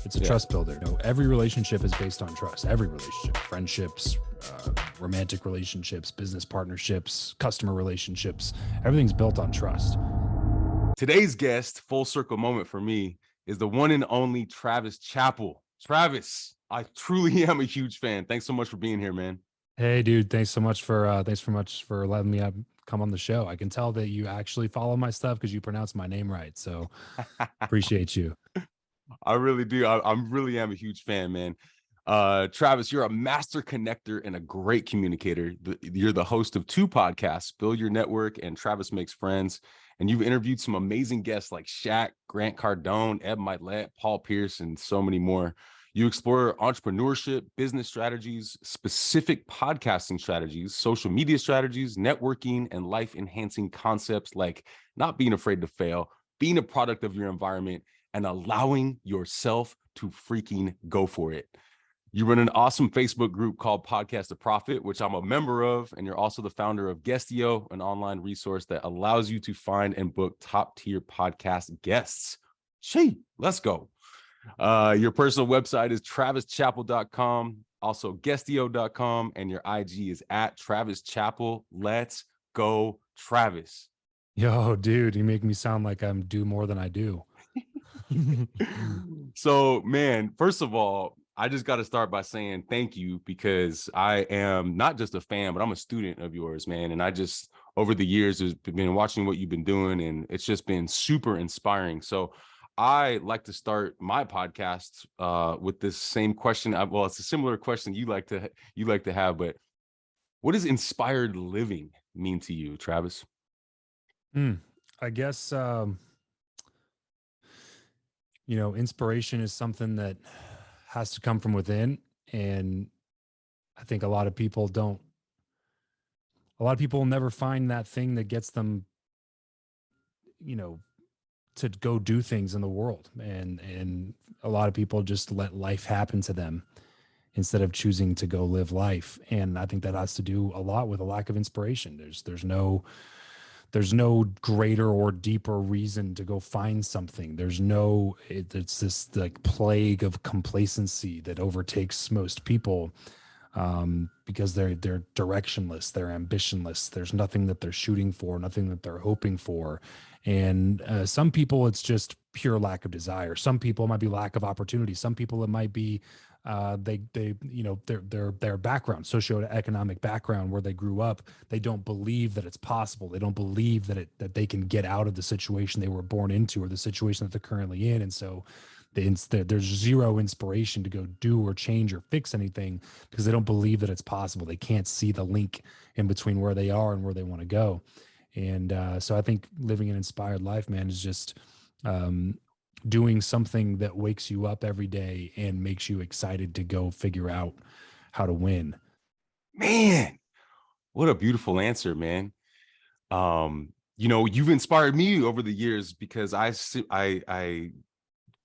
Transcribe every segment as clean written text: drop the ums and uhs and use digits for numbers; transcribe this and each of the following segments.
It's a trust builder. You know, every relationship is based on trust. Every relationship, friendships, romantic relationships, business partnerships, customer relationships, everything's built on trust. Today's guest, full circle moment for me, is the one and only Travis Chappell. Travis, I truly am a huge fan. Thanks so much for being here, man. Hey, dude, thanks so much for letting me come on the show. I can tell that you actually follow my stuff because you pronounce my name right. So appreciate you. I really do. I'm really am a huge fan, man. Travis, you're a master connector and a great communicator. You're the host of 2 podcasts, Build Your Network and Travis Makes Friends. And you've interviewed some amazing guests like Shaq, Grant Cardone, Ed Milet, Paul Pierce, and so many more. You explore entrepreneurship, business strategies, specific podcasting strategies, social media strategies, networking, and life-enhancing concepts like not being afraid to fail, being a product of your environment, and allowing yourself to freaking go for it. You run an awesome Facebook group called Podcast to Profit, which I'm a member of, and you're also the founder of Guestio, an online resource that allows you to find and book top-tier podcast guests. Let's go. Your personal website is travischappell.com, also guestio.com, and your IG is at Travis Chappell. Let's go, Travis. Yo, dude, you make me sound like I'm do more than I do. So, man, first of all, I just got to start by saying thank you, because I am not just a fan, but I'm a student of yours, man. And I just, over the years, has been watching what you've been doing, and it's just been super inspiring. So I like to start my podcast with this same question. Well, it's a similar question you like to have, but what does inspired living mean to you, Travis? I guess inspiration is something that has to come from within, and I think a lot of people will never find that thing that gets them, to go do things in the world, and a lot of people just let life happen to them instead of choosing to go live life. And I think that has to do a lot with a lack of inspiration. There's no greater or deeper reason to go find something. It's this like plague of complacency that overtakes most people, because they're directionless, they're ambitionless. There's nothing that they're shooting for, nothing that they're hoping for. And some people, it's just pure lack of desire. Some people it might be lack of opportunity. Some people it might be their background, socioeconomic background, where they grew up, they don't believe that it's possible. They don't believe that they can get out of the situation they were born into, or the situation that they're currently in. And so there's zero inspiration to go do or change or fix anything, because they don't believe that it's possible. They can't see the link in between where they are and where they want to go. And so I think living an inspired life, man, is just doing something that wakes you up every day and makes you excited to go figure out how to win. Man, what a beautiful answer, man. You've inspired me over the years, because I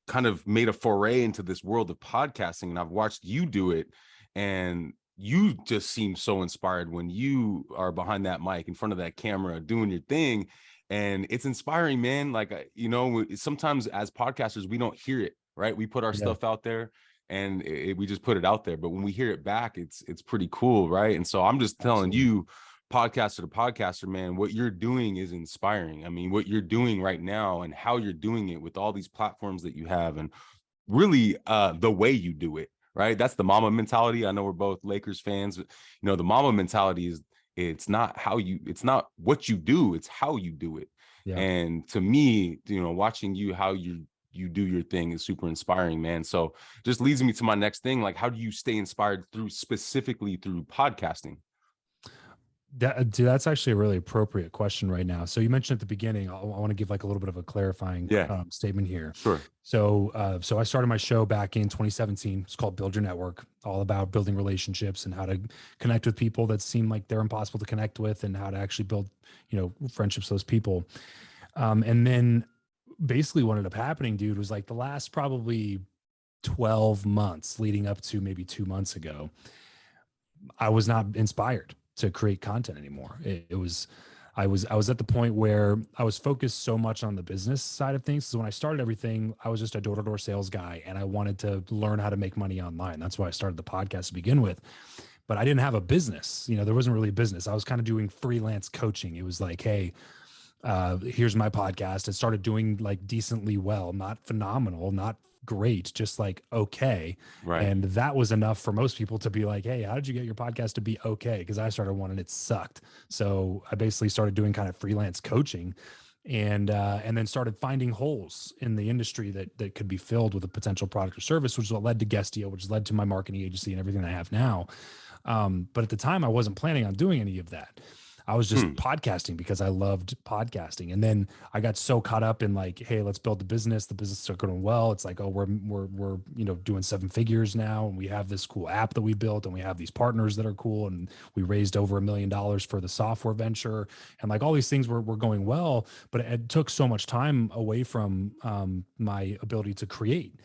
kind of made a foray into this world of podcasting, and I've watched you do it, and you just seem so inspired when you are behind that mic in front of that camera doing your thing. And it's inspiring, man. Like, sometimes as podcasters, we don't hear it, right? We put our stuff out there, and we just put it out there. But when we hear it back, it's pretty cool, right? And so I'm just telling you, podcaster to podcaster, man, what you're doing is inspiring. I mean, what you're doing right now and how you're doing it with all these platforms that you have, and really the way you do it, right? That's the mama mentality. I know we're both Lakers fans, but the mama mentality is, it's not what you do, it's how you do it. Yeah. And to me, watching you, how you do your thing is super inspiring, man. So just leads me to my next thing. Like, how do you stay inspired specifically through podcasting? That's actually a really appropriate question right now. So you mentioned at the beginning, I want to give like a little bit of a clarifying statement here. Sure. So I started my show back in 2017. It's called Build Your Network, all about building relationships and how to connect with people that seem like they're impossible to connect with, and how to actually build, friendships with those people. And then basically what ended up happening, dude, was like the last probably 12 months leading up to maybe 2 months ago, I was not inspired to create content anymore. It was, I was at the point where I was focused so much on the business side of things. So when I started everything, I was just a door-to-door sales guy, and I wanted to learn how to make money online. That's why I started the podcast to begin with. But I didn't have a business. There wasn't really a business. I was kind of doing freelance coaching. It was like, hey, here's my podcast. It started doing like decently well, not phenomenal, not great, just like okay. Right. And that was enough for most people to be like, hey, how did you get your podcast to be okay? Because I started one and it sucked. So I basically started doing kind of freelance coaching, and then started finding holes in the industry that could be filled with a potential product or service, which is what led to Guestio, which led to my marketing agency and everything I have now. But at the time, I wasn't planning on doing any of that. I was just Hmm. podcasting because I loved podcasting. And then I got so caught up in like, hey, let's build the business. The business started going well. It's like, oh, we're doing 7 figures now, and we have this cool app that we built, and we have these partners that are cool, and we raised over $1 million for the software venture, and like all these things were going well, but it took so much time away from my ability to create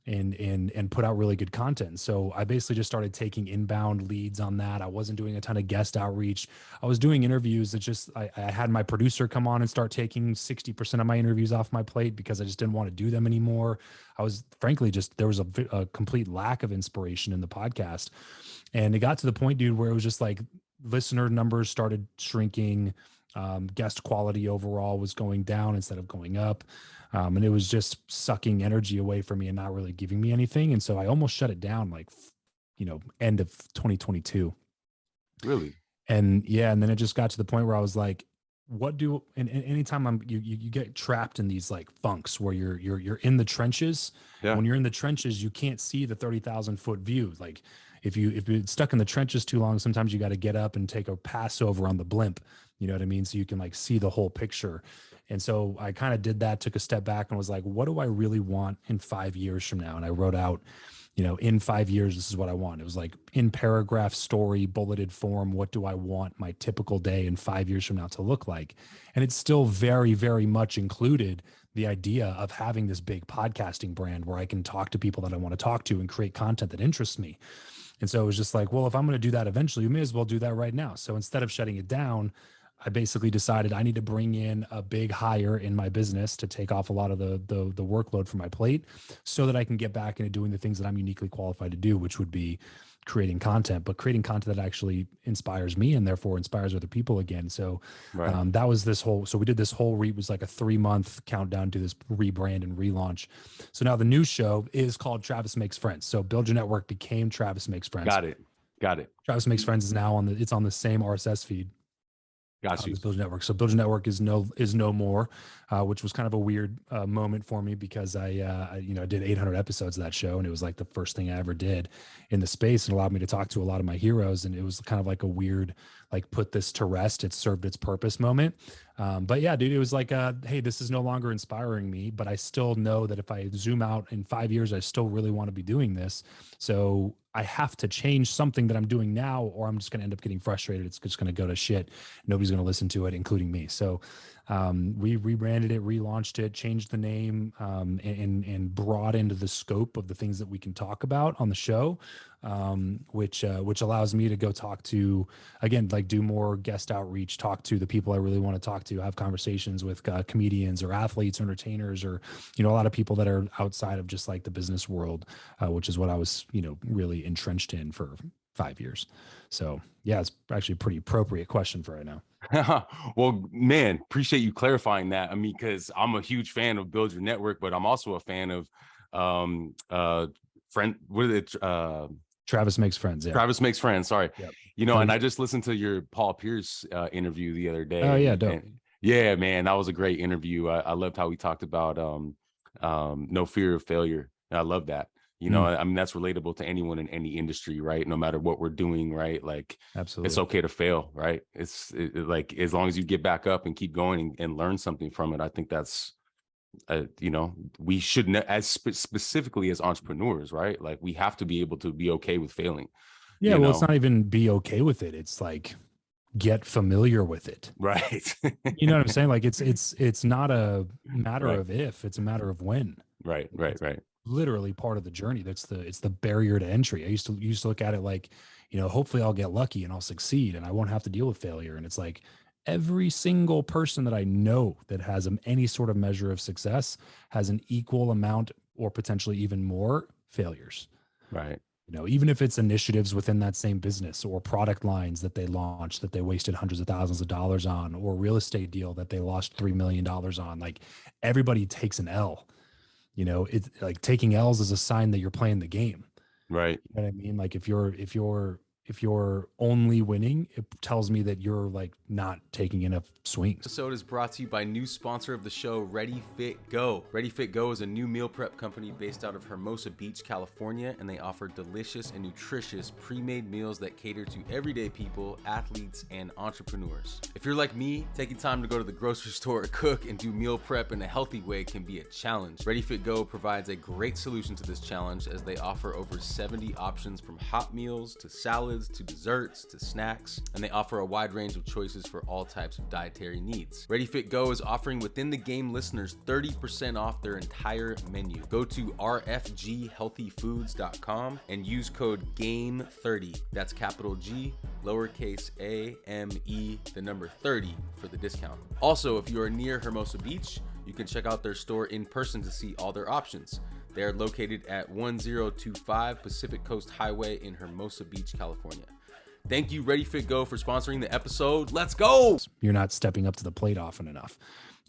and put out really good content. So I basically just started taking inbound leads on that. I wasn't doing a ton of guest outreach. I was doing interviews that just I had my producer come on and start taking 60% of my interviews off my plate because I just didn't want to do them anymore. I was frankly just there was a complete lack of inspiration in the podcast. And it got to the point, dude, where it was just like listener numbers started shrinking. Guest quality overall was going down instead of going up. And it was just sucking energy away from me and not really giving me anything. And so I almost shut it down like, end of 2022. Really? And yeah, and then it just got to the point where I was like, and anytime you get trapped in these like funks where you're in the trenches. And Yeah. when you're in the trenches, you can't see the 30,000 foot view. Like if you're stuck in the trenches too long, sometimes you got to get up and take a pass over on the blimp. You know what I mean? So you can like see the whole picture. And so I kind of did that, took a step back and was like, what do I really want in 5 years from now? And I wrote out, in 5 years, this is what I want. It was like in paragraph story, bulleted form. What do I want my typical day in 5 years from now to look like? And it's still very, very much included the idea of having this big podcasting brand where I can talk to people that I want to talk to and create content that interests me. And so it was just like, well, if I'm going to do that eventually, you may as well do that right now. So instead of shutting it down, I basically decided I need to bring in a big hire in my business to take off a lot of the workload from my plate so that I can get back into doing the things that I'm uniquely qualified to do, which would be creating content, but creating content that actually inspires me and therefore inspires other people again. So Right. that was so we did this whole it was like a 3-month countdown to this rebrand and relaunch. So now the new show is called Travis Makes Friends. So Build Your Network became Travis Makes Friends. Got it. Got it. Travis Makes Friends is now it's on the same RSS feed. Got you. This Build Your Network. So Build Your Network is no more, which was kind of a weird moment for me because I did 800 episodes of that show, and it was like the first thing I ever did in the space, and allowed me to talk to a lot of my heroes. And it was kind of like a weird, like, put this to rest. It served its purpose moment. But yeah, dude, it was like, hey, this is no longer inspiring me, but I still know that if I zoom out in 5 years, I still really want to be doing this. So I have to change something that I'm doing now, or I'm just going to end up getting frustrated. It's just going to go to shit. Nobody's going to listen to it, including me. So we rebranded it, relaunched it, changed the name, and broadened the scope of the things that we can talk about on the show, which allows me to go talk to, again, like do more guest outreach, talk to the people I really want to talk to, have conversations with comedians or athletes, entertainers, or a lot of people that are outside of just like the business world, which is what I was really entrenched in for 5 years. So yeah, it's actually a pretty appropriate question for right now. Well, man, appreciate you clarifying that. I mean, because I'm a huge fan of Build Your Network, but I'm also a fan of what is it? Travis Makes Friends. Yeah. Travis Makes Friends. Sorry. Yep. And I just listened to your Paul Pierce interview the other day. Oh yeah, dope. Yeah, man, that was a great interview. I loved how he talked about no fear of failure. I love that. I mean, that's relatable to anyone in any industry, right? No matter what we're doing, right? Like, Absolutely. it's okay to fail, right? It's like, as long as you get back up and keep going and learn something from it, I think that's, we shouldn't, as specifically as entrepreneurs, right? Like, we have to be able to be okay with failing. Yeah. Well, it's not even be okay with it. It's like, get familiar with it. Right. You know what I'm saying? Like it's not a matter of if, it's a matter of when. Right. Literally part of the journey. It's the barrier to entry. I used to look at it like, hopefully I'll get lucky and I'll succeed and I won't have to deal with failure. And it's like, every single person that I know that has any sort of measure of success has an equal amount or potentially even more failures. Right. Even if it's initiatives within that same business or product lines that they launched that they wasted hundreds of thousands of dollars on, or real estate deal that they lost $3 million on, like everybody takes an L. It's like taking L's is a sign that you're playing the game. Right. You know what I mean? Like if you're only winning, it tells me that you're like not taking enough swings. Episode is brought to you by new sponsor of the show, Ready Fit Go. Ready Fit Go is a new meal prep company based out of Hermosa Beach, California, and they offer delicious and nutritious pre-made meals that cater to everyday people, athletes, and entrepreneurs. If you're like me, taking time to go to the grocery store, cook, and do meal prep in a healthy way can be a challenge. Ready Fit Go provides a great solution to this challenge as they offer over 70 options from hot meals to salads to desserts to snacks, and they offer a wide range of choices for all types of dietary needs. Ready Fit Go is offering Within the Game listeners 30% off their entire menu. Go to rfghealthyfoods.com and use code GAME30. That's capital G, lowercase a, M-E, the number 30 for the discount. Also, if you are near Hermosa Beach, you can check out their store in person to see all their options. They are located at 1025 Pacific Coast Highway in Hermosa Beach, California. Thank you, Ready Fit Go, for sponsoring the episode. Let's go. You're not stepping up to the plate often enough,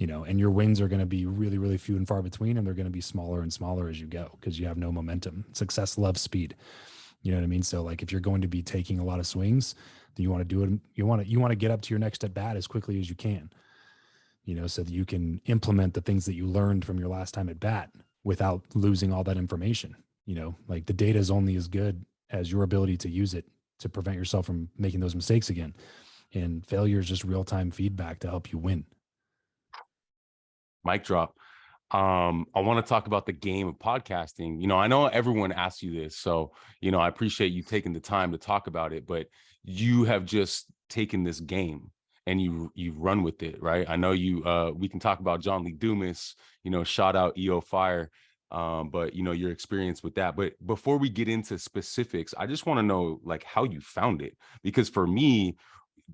and your wins are going to be really, really few and far between, and they're going to be smaller and smaller as you go because you have no momentum. Success loves speed. You know what I mean? So like if you're going to be taking a lot of swings, then you want to do it. You want to get up to your next at bat as quickly as you can, so that you can implement the things that you learned from your last time at bat without losing all that information. Like the data is only as good as your ability to use it to prevent yourself from making those mistakes again. And failure is just real-time feedback to help you win. Mic drop. I want to talk about the game of podcasting. I know everyone asks you this, so, I appreciate you taking the time to talk about it, but you have just taken this game and you've run with it, right? I know we can talk about John Lee Dumas, shout out EO Fire. But your experience with that. But before we get into specifics, I just want to know like how you found it, because for me,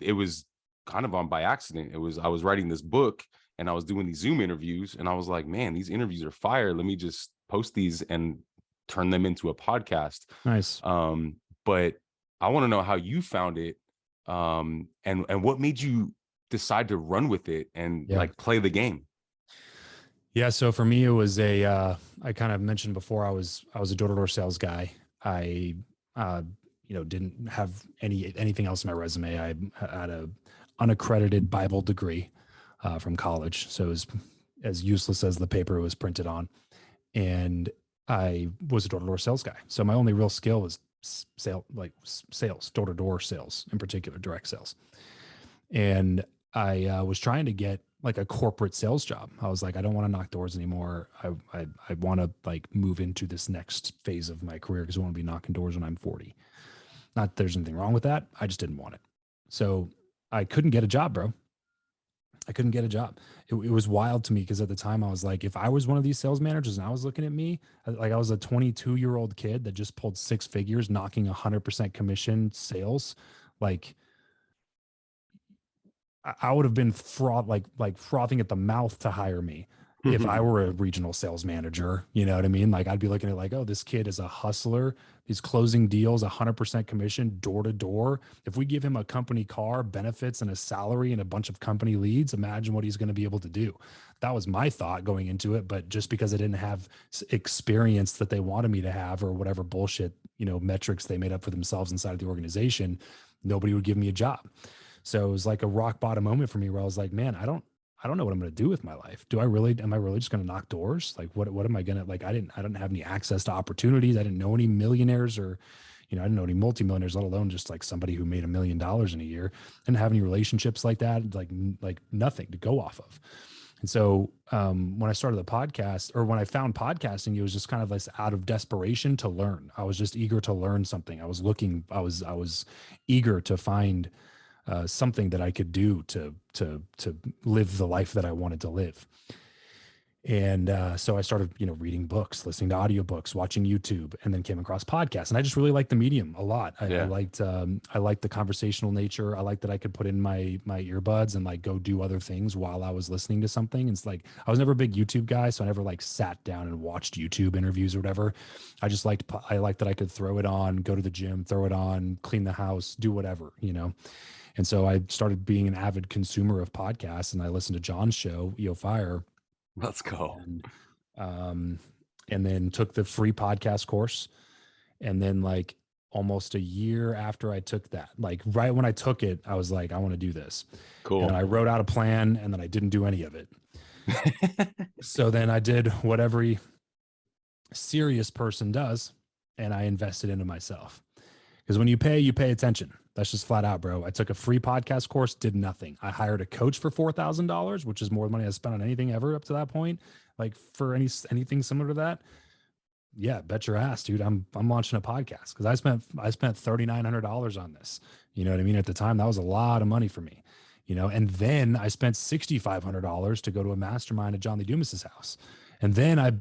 it was kind of on by accident. I was writing this book and I was doing these Zoom interviews and I was like, man, these interviews are fire. Let me just post these and turn them into a podcast. Nice. But I want to know how you found it, and what made you decide to run with it and like play the game. Yeah. So for me, it was I kind of mentioned before, I was a door-to-door sales guy. I, didn't have anything else in my resume. I had a unaccredited Bible degree from college. So it was as useless as the paper it was printed on. And I was a door-to-door sales guy. So my only real skill was sales, door-to-door sales, in particular, direct sales. And I was trying to get like a corporate sales job. I was like, I don't want to knock doors anymore. I want to like move into this next phase of my career because I want to be knocking doors when I'm 40. Not that there's anything wrong with that. I just didn't want it. So I couldn't get a job, bro. I couldn't get a job. It was wild to me because at the time I was like, if I was one of these sales managers and I was looking at me, like I was a 22-year-old kid that just pulled 6 figures, knocking 100% commission sales, like I would have been frothing at the mouth to hire me if I were a regional sales manager. You know what I mean? Like I'd be looking at like, oh, this kid is a hustler. He's closing deals, 100% commission, door to door. If we give him a company car, benefits, and a salary and a bunch of company leads, imagine what he's going to be able to do. That was my thought going into it. But just because I didn't have experience that they wanted me to have or whatever bullshit, metrics they made up for themselves inside of the organization, nobody would give me a job. So it was like a rock bottom moment for me where I was like, man, I don't know what I'm going to do with my life. Am I really just going to knock doors? Like, what am I going to, like, I didn't have any access to opportunities. I didn't know any millionaires or, I didn't know any multimillionaires, let alone just like somebody who made $1 million in a year. I didn't have any relationships like that, like nothing to go off of. And so when I started the podcast, or when I found podcasting, it was just kind of like out of desperation to learn. I was just eager to learn something. I was eager to find something that I could do to live the life that I wanted to live. And so I started, reading books, listening to audiobooks, watching YouTube, and then came across podcasts. And I just really liked the medium a lot. Yeah. I liked the conversational nature. I liked that I could put in my earbuds and like go do other things while I was listening to something. It's like I was never a big YouTube guy, so I never like sat down and watched YouTube interviews or whatever. I liked that I could throw it on, go to the gym, throw it on, clean the house, do whatever. And so I started being an avid consumer of podcasts, and I listened to John's show, EO Fire, Let's go. and and then took the free podcast course. And then like almost a year after I took that, like right when I took it, I was like, I want to do this. And then Cool. I wrote out a plan, and then I didn't do any of it. So then I did what every serious person does, and I invested into myself. Because when you pay attention. That's just flat out, bro. I took a free podcast course, did nothing. I hired a coach for $4,000, which is more money I spent on anything ever up to that point. Like for anything similar to that, yeah, bet your ass, dude. I'm launching a podcast because I spent $3,900 on this. You know what I mean? At the time, that was a lot of money for me. And then I spent $6,500 to go to a mastermind at John Lee Dumas's house, and then I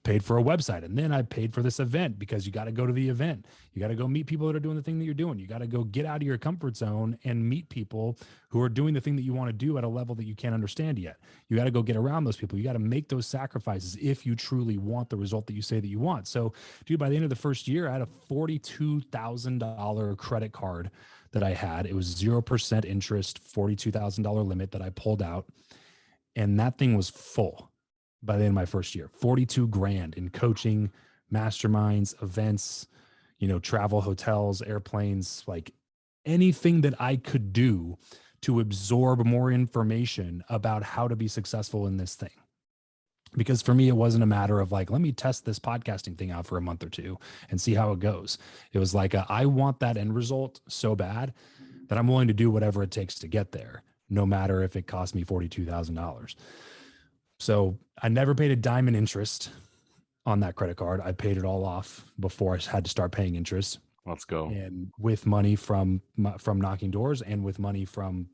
paid for a website, and then I paid for this event because you got to go to the event. You got to go meet people that are doing the thing that you're doing. You got to go get out of your comfort zone and meet people who are doing the thing that you want to do at a level that you can't understand yet. You got to go get around those people. You got to make those sacrifices if you truly want the result that you say that you want. So, dude, by the end of the first year, I had a $42,000 credit card that I had. It was 0% interest, $42,000 limit that I pulled out. And that thing was full by the end of my first year. 42 grand in coaching, masterminds, events, travel, hotels, airplanes, like anything that I could do to absorb more information about how to be successful in this thing. Because for me, it wasn't a matter of like, let me test this podcasting thing out for a month or two and see how it goes. It was like, I want that end result so bad that I'm willing to do whatever it takes to get there, no matter if it costs me $42,000. So I never paid a dime in interest on that credit card. I paid it all off before I had to start paying interest. Let's go. And with money from knocking doors and with money from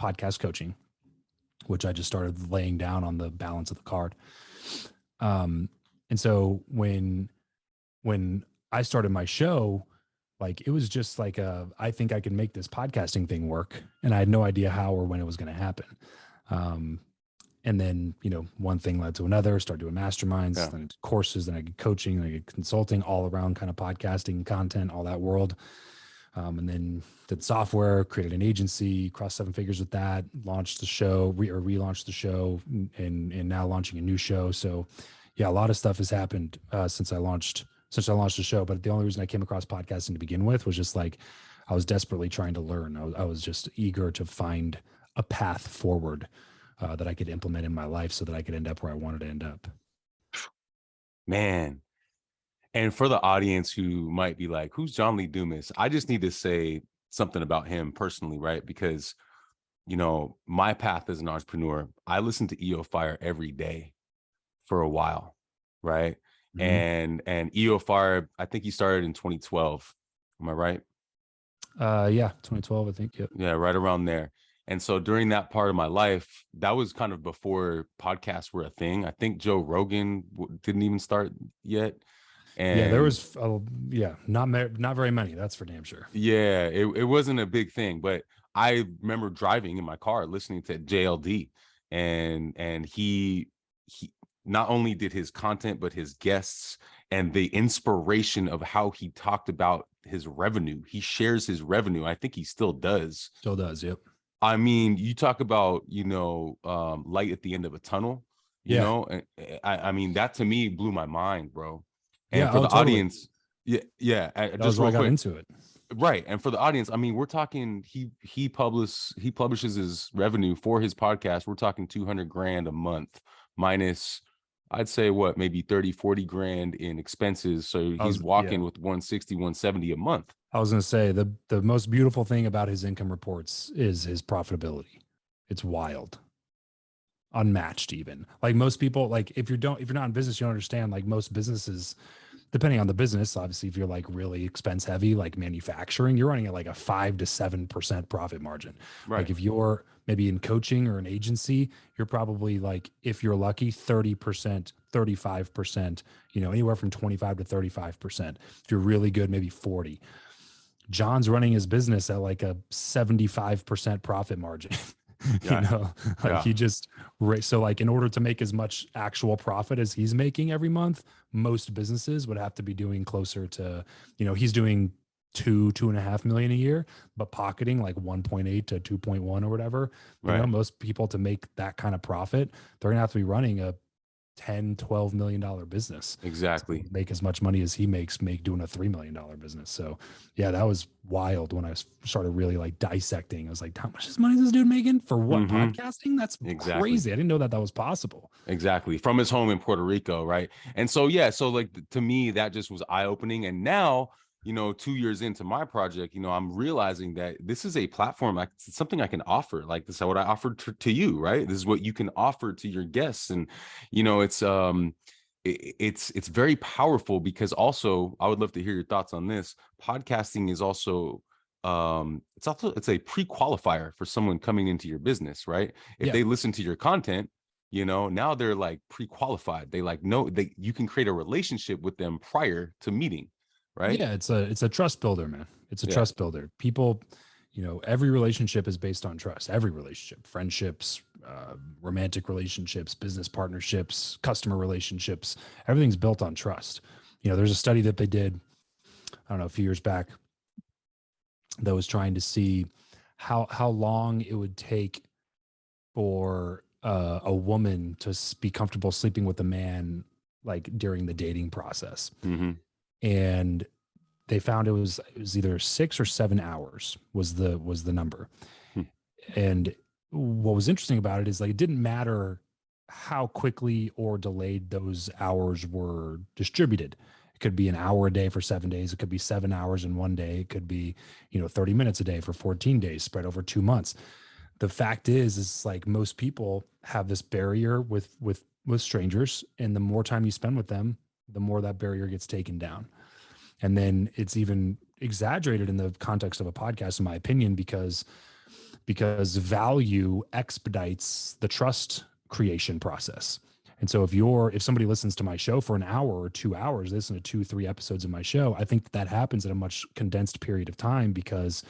podcast coaching, which I just started laying down on the balance of the card. And so when I started my show, like it was just like I think I can make this podcasting thing work, and I had no idea how or when it was going to happen. And then, one thing led to another, started doing masterminds, then I did courses, then I did coaching, then I did consulting, all around kind of podcasting content, all that world. And then did software, created an agency, crossed 7 figures with that, launched the show, relaunched the show, and now launching a new show. So yeah, a lot of stuff has happened since I launched the show. But the only reason I came across podcasting to begin with was just like, I was desperately trying to learn. I was just eager to find a path forward that I could implement in my life so that I could end up where I wanted to end up. Man. And for the audience who might be like, who's John Lee Dumas? I just need to say something about him personally, right? Because, my path as an entrepreneur, I listened to EO Fire every day for a while, right? Mm-hmm. And EO Fire, I think he started in 2012. Am I right? Yeah, 2012, I think. Yep. Yeah, right around there. And so during that part of my life, that was kind of before podcasts were a thing. I think Joe Rogan didn't even start yet. Yeah, there And was, not very many. That's for damn sure. yeah, it wasn't a big thing, but I remember driving in my car listening to JLD, and he not only did his content, but his guests and the inspiration of how he talked about his revenue. He shares his revenue. I think he still does. Still does. Yep. I mean, you talk about, light at the end of a tunnel, Yeah. and I mean, that to me blew my mind, bro. And Yeah. for Oh, the totally. audience, yeah, That just was where I real got quick. into it. Right. And for the audience, I mean, we're talking, he publishes his revenue for his podcast. We're talking 200 grand a month minus, I'd say what, maybe 30, 40 grand in expenses. So he's walking with 160, 170 a month. I was going to say the most beautiful thing about his income reports is his profitability. It's wild. Unmatched even. Like most people, like if you're not in business, you don't understand, like most businesses, depending on the business, obviously, if you're like really expense heavy, like manufacturing, you're running at like a 5 to 7% profit margin. Right. Like if you're maybe in coaching or an agency, you're probably like, if you're lucky, 30%, 35%, anywhere from 25 to 35%. If you're really good, maybe 40. John's running his business at like a 75% profit margin. you Yeah. know, like Yeah. he just, so like in order to make as much actual profit as he's making every month, most businesses would have to be doing closer to, he's doing 2.5 million a year, but pocketing like 1.8 to 2.1 or whatever. Right. Most people to make that kind of profit, they're gonna have to be running a 10, $12 million business to Exactly. make as much money as he make doing a $3 million business. So yeah, that was wild when I started really like dissecting. I was like, how much is money is this dude making for what, Mm-hmm. podcasting? That's Exactly. crazy. I didn't know that was possible. Exactly. From his home in Puerto Rico, right? And so yeah, so like to me that just was eye-opening. And now, 2 years into my project, I'm realizing that this is a platform, like something I can offer. Like this is what I offered to you, right? This is what you can offer to your guests. And it's very powerful, because also I would love to hear your thoughts on this. Podcasting is also it's a pre-qualifier for someone coming into your business, right? If Yeah. they listen to your content, now they're like pre-qualified. They like know they you can create a relationship with them prior to meeting, right? Yeah. It's a trust builder, man. It's a Yeah. trust builder. People, every relationship is based on trust. Every relationship, friendships, romantic relationships, business partnerships, customer relationships, everything's built on trust. There's a study that they did, I don't know, a few years back, that was trying to see how long it would take for a woman to be comfortable sleeping with a man, like during the dating process. Mm-hmm. And they found it was either 6 or 7 hours was the number. Hmm. And what was interesting about it is like it didn't matter how quickly or delayed those hours were distributed. It could be an hour a day for 7 days. It could be 7 hours in one day. It could be, 30 minutes a day for 14 days spread over 2 months. The fact is like most people have this barrier with strangers, and the more time you spend with them, the more that barrier gets taken down. And then it's even exaggerated in the context of a podcast, in my opinion, because value expedites the trust creation process. And so if somebody listens to my show for an hour or 2 hours, they listen to 2-3 episodes of my show, I think that happens in a much condensed period of time, because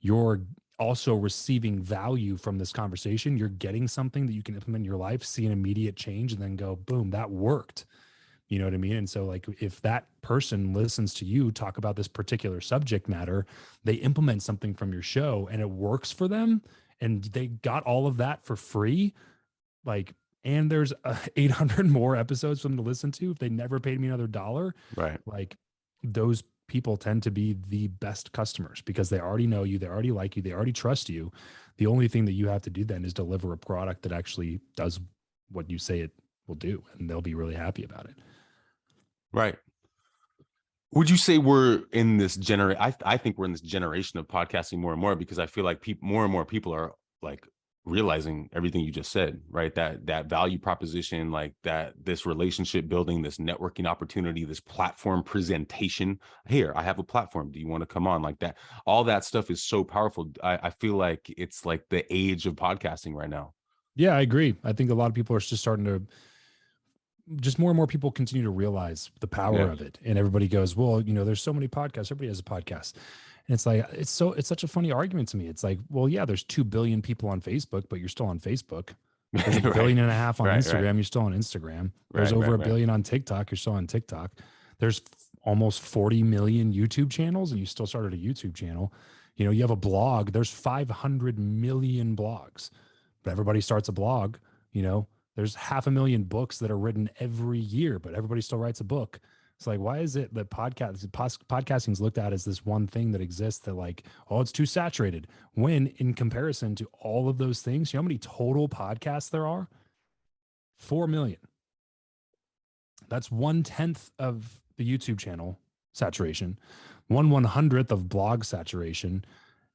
you're also receiving value from this conversation. You're getting something that you can implement in your life, see an immediate change, and then go, boom, that worked. You know what I mean? And so like if that person listens to you talk about this particular subject matter, they implement something from your show and it works for them, and they got all of that for free, like, and there's 800 more episodes for them to listen to if they never paid me another dollar. Right. Like those people tend to be the best customers because they already know you, they already like you, they already trust you. The only thing that you have to do then is deliver a product that actually does what you say it will do, and they'll be really happy about it. Right. Would you say we're in this generation? I think we're in this generation of podcasting more and more, because I feel like more and more people are like realizing everything you just said, right? That value proposition, like that, this relationship building, this networking opportunity, this platform presentation. Here, I have a platform. Do you want to come on? Like that, all that stuff is so powerful. I feel like it's like the age of podcasting right now. Yeah, I agree. I think a lot of people are just starting to, just more and more people continue to realize the power Yeah. of it. And everybody goes, well, there's so many podcasts. Everybody has a podcast. And it's like, it's such a funny argument to me. It's like, well, yeah, there's 2 billion people on Facebook, but you're still on Facebook. There's a Right. billion and a half on Right. Instagram. You're still on Instagram. There's Right. over Right. a Right. billion on TikTok. You're still on TikTok. There's almost 40 million YouTube channels, and you still started a YouTube channel. You have a blog. There's 500 million blogs, but everybody starts a blog. There's 500,000 books that are written every year, but everybody still writes a book. It's like, why is it that podcasting is looked at as this one thing that exists that like, oh, it's too saturated, when in comparison to all of those things, you know how many total podcasts there are? 4 million. That's 1/10 of the YouTube channel saturation, 1/100th of blog saturation.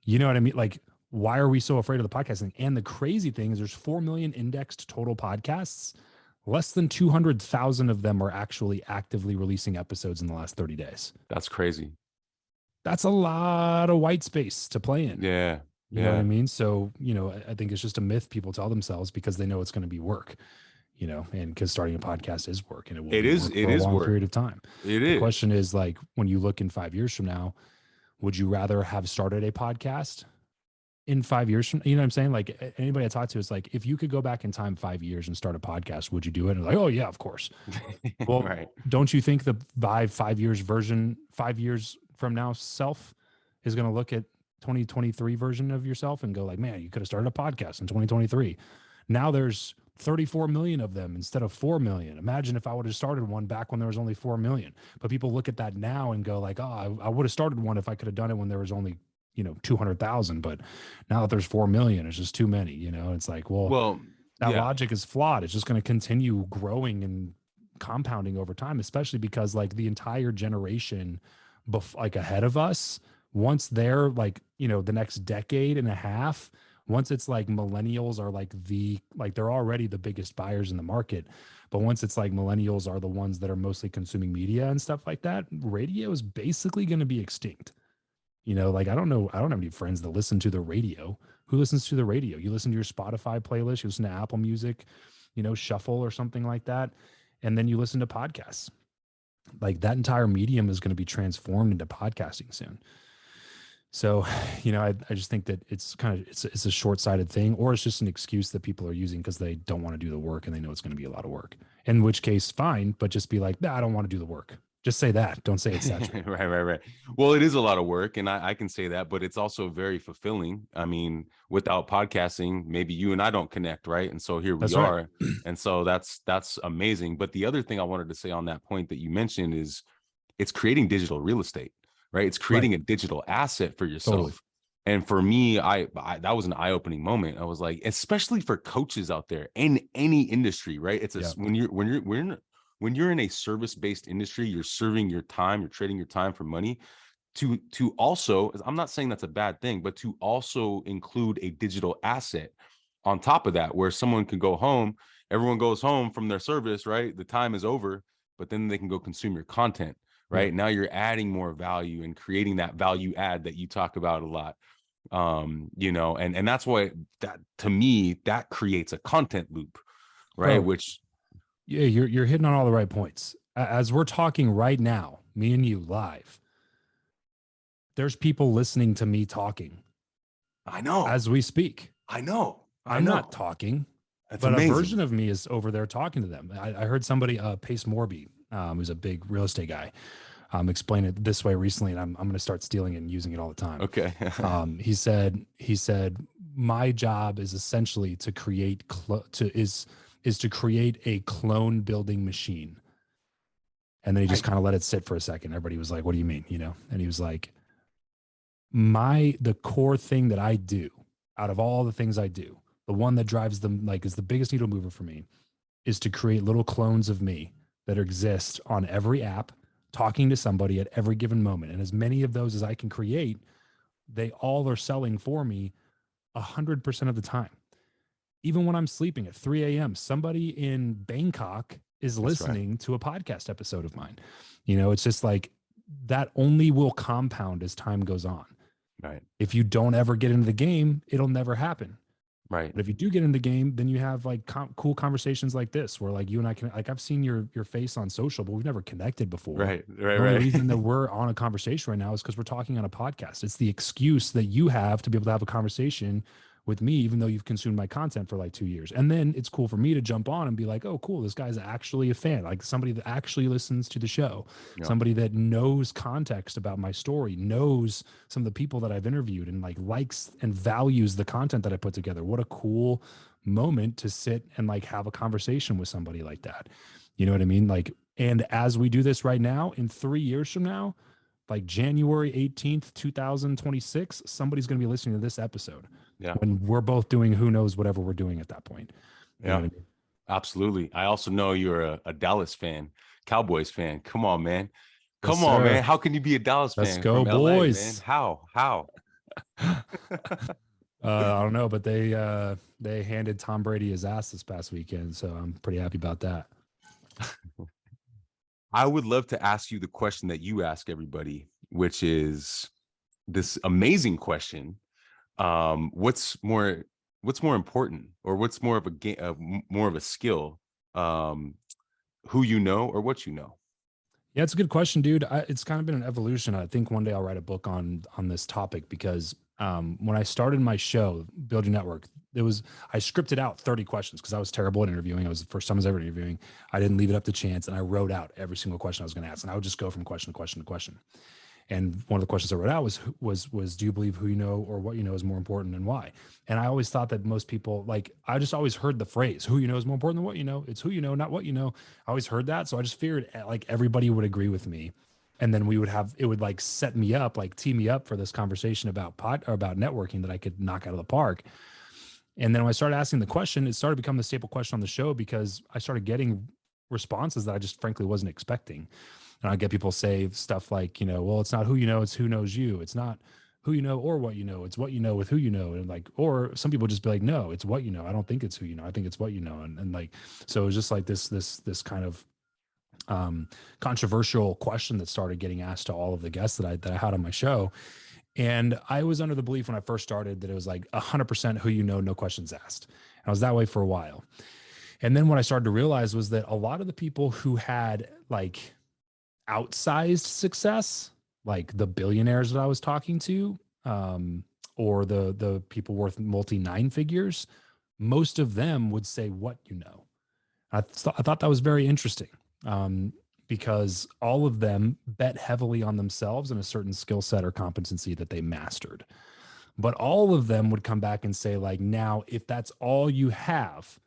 You know what I mean? Like, why are we so afraid of the podcasting? And the crazy thing is there's 4 million indexed total podcasts. less than 200,000 of them are actually actively releasing episodes in the last 30 days. That's crazy. That's a lot of white space to play in. Yeah. You know what I mean? So, I think it's just a myth people tell themselves because they know it's going to be work, and because starting a podcast is work, and it will be work for a long period of time. The question is, like, when you look in 5 years from now, would you rather have started a podcast in 5 years from, you know what I'm saying? Like, anybody I talk to is like, if you could go back in time 5 years and start a podcast, would you do it? And like, oh yeah, of course. Well, Right. Don't you think the 5 years version, 5 years from now self is going to look at 2023 version of yourself and go like, man, you could have started a podcast in 2023. Now there's 34 million of them instead of 4 million. Imagine if I would have started one back when there was only 4 million. But people look at that now and go like, oh, I would have started one if I could have done it when there was only 200,000. But now that there's 4 million, it's just too many. It's like, well, that logic is flawed. It's just going to continue growing and compounding over time, especially because like the entire generation like ahead of us, once they're like, the next decade and a half, once it's like millennials are like they're already the biggest buyers in the market. But once it's like millennials are the ones that are mostly consuming media and stuff like that, radio is basically going to be extinct. Like I don't have any friends that listen to the radio. Who listens to the radio? You listen to your Spotify playlist, you listen to Apple Music, Shuffle or something like that. And then you listen to podcasts. Like that entire medium is going to be transformed into podcasting soon. So, I just think that it's it's a short-sighted thing, or it's just an excuse that people are using because they don't want to do the work and they know it's going to be a lot of work. In which case, fine, but just be like, nah, I don't want to do the work. Just say that. Don't say it's saturated. Right. Well, it is a lot of work, and I can say that, but it's also very fulfilling. I mean, without podcasting, maybe you and I don't connect, right? And so here we are. Right. And so that's amazing. But the other thing I wanted to say on that point that you mentioned is it's creating digital real estate, right? It's creating a digital asset for yourself. Totally. And for me, I that was an eye-opening moment. I was like, especially for coaches out there in any industry, right? It's when you're in a service-based industry, you're serving your time, you're trading your time for money. To also, I'm not saying that's a bad thing, but to also include a digital asset on top of that, where someone can go home, everyone goes home from their service, right? The time is over, but then they can go consume your content, right? Yeah. Now you're adding more value and creating that value add that you talk about a lot. And that's why that, to me, that creates a content loop, right? Bro. Which yeah, you're hitting on all the right points. As we're talking right now, me and you live, there's people listening to me talking. I know. As we speak. I know. I'm not talking. That's but amazing. A version of me is over there talking to them. I heard somebody, Pace Morby, who's a big real estate guy, explain it this way recently, and I'm going to start stealing it and using it all the time. Okay. He said, my job is essentially to create to create a clone building machine. And then he just kind of let it sit for a second. Everybody was like, what do you mean? And he was like, the core thing that I do out of all the things I do, the one that drives them, like, is the biggest needle mover for me, is to create little clones of me that exist on every app, talking to somebody at every given moment. And as many of those as I can create, they all are selling for me 100% of the time. Even when I'm sleeping at 3 a.m., somebody in Bangkok is listening to a podcast episode of mine. It's just like that only will compound as time goes on. Right. If you don't ever get into the game, it'll never happen. Right. But if you do get in the game, then you have like cool conversations like this, where like you and I can, like, I've seen your face on social, but we've never connected before. Right. The only reason that we're on a conversation right now is because we're talking on a podcast. It's the excuse that you have to be able to have a conversation with me, even though you've consumed my content for like 2 years. And then it's cool for me to jump on and be like, oh, cool, this guy's actually a fan, like somebody that actually listens to the show, somebody that knows context about my story, knows some of the people that I've interviewed, and like likes and values the content that I put together. What a cool moment to sit and like have a conversation with somebody like that. You know what I mean? Like, and as we do this right now, in 3 years from now, like January 18th, 2026, somebody's going to be listening to this episode. Yeah. When we're both doing who knows whatever we're doing at that point. You know what I mean? Absolutely. I also know you're a Dallas fan, Cowboys fan. Come on, man. Come on, man. How can you be a Dallas fan? Let's go, from LA, boys. man? How? I don't know, but they handed Tom Brady his ass this past weekend, so I'm pretty happy about that. I would love to ask you the question that you ask everybody, which is this amazing question. What's more important, or what's more of a game, more of a skill? Who you know or what you know? Yeah, it's a good question, dude. It's kind of been an evolution. I think one day I'll write a book on this topic because when I started my show, Build Your Network, I scripted out 30 questions because I was terrible at interviewing. I was the first time I was ever interviewing. I didn't leave it up to chance, and I wrote out every single question I was going to ask, and I would just go from question to question to question. And one of the questions I wrote out was do you believe who you know or what you know is more important, and why? And I always thought that most people, like, I just always heard the phrase who you know is more important than what you know. It's who you know, not what you know. I always heard that. So I just figured like everybody would agree with me. And then it would like set me up, like tee me up for this conversation about about networking that I could knock out of the park. And then when I started asking the question, it started becoming the staple question on the show because I started getting responses that I just frankly wasn't expecting. And I get people say stuff like, well, it's not who you know, it's who knows you. It's not who you know or what you know. It's what you know with who you know. And like, or some people just be like, no, it's what you know. I don't think it's who you know. I think it's what you know. And like, so it was just like this kind of controversial question that started getting asked to all of the guests that I had on my show. And I was under the belief when I first started that it was like 100% who you know, no questions asked. And I was that way for a while. And then what I started to realize was that a lot of the people who had like outsized success, like the billionaires that I was talking to, or the people worth multi nine figures, most of them would say what you know. I thought that was very interesting, because all of them bet heavily on themselves and a certain skill set or competency that they mastered. But all of them would come back and say, like, now, if that's all you have,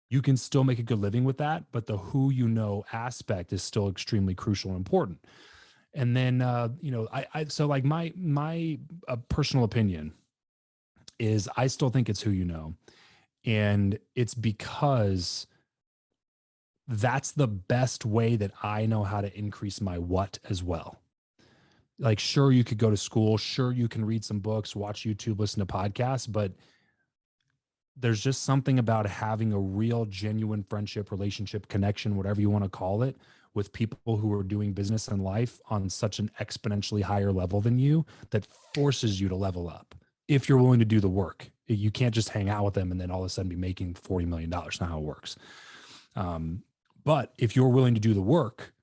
you can still make a good living with that, but the who you know aspect is still extremely crucial and important. And then, so like my personal opinion is I still think it's who you know, and it's because that's the best way that I know how to increase my what as well. Like, sure, you could go to school, sure, you can read some books, watch YouTube, listen to podcasts, but there's just something about having a real, genuine friendship, relationship, connection, whatever you want to call it, with people who are doing business in life on such an exponentially higher level than you that forces you to level up if you're willing to do the work. You can't just hang out with them and then all of a sudden be making $40 million. Not how it works. But if you're willing to do the work,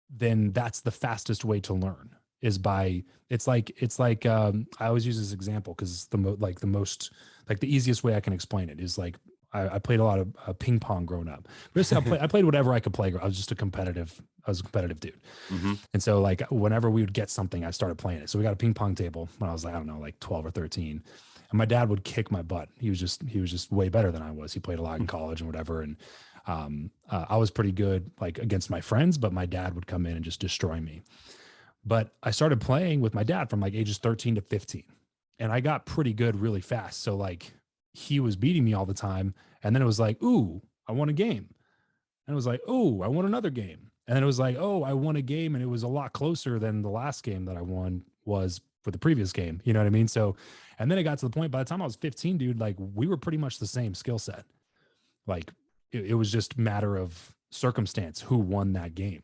then that's the fastest way to learn is by, it's like I always use this example because the easiest way I can explain it is like, I played a lot of ping pong growing up. Basically, I played whatever I could play. I was a competitive dude. Mm-hmm. And so like whenever we would get something, I started playing it. So we got a ping pong table when I was like, I don't know, like 12 or 13. And my dad would kick my butt. He was just way better than I was. He played a lot in college and whatever. And I was pretty good like against my friends, but my dad would come in and just destroy me. But I started playing with my dad from like ages 13 to 15. And I got pretty good really fast. So like he was beating me all the time. And then it was like, ooh, I won a game. And it was like, oh, I won another game. And then it was like, oh, I won a game. And it was a lot closer than the last game that I won was for the previous game. You know what I mean? So, and then it got to the point by the time I was 15, dude, like we were pretty much the same skill set. Like it was just a matter of circumstance who won that game.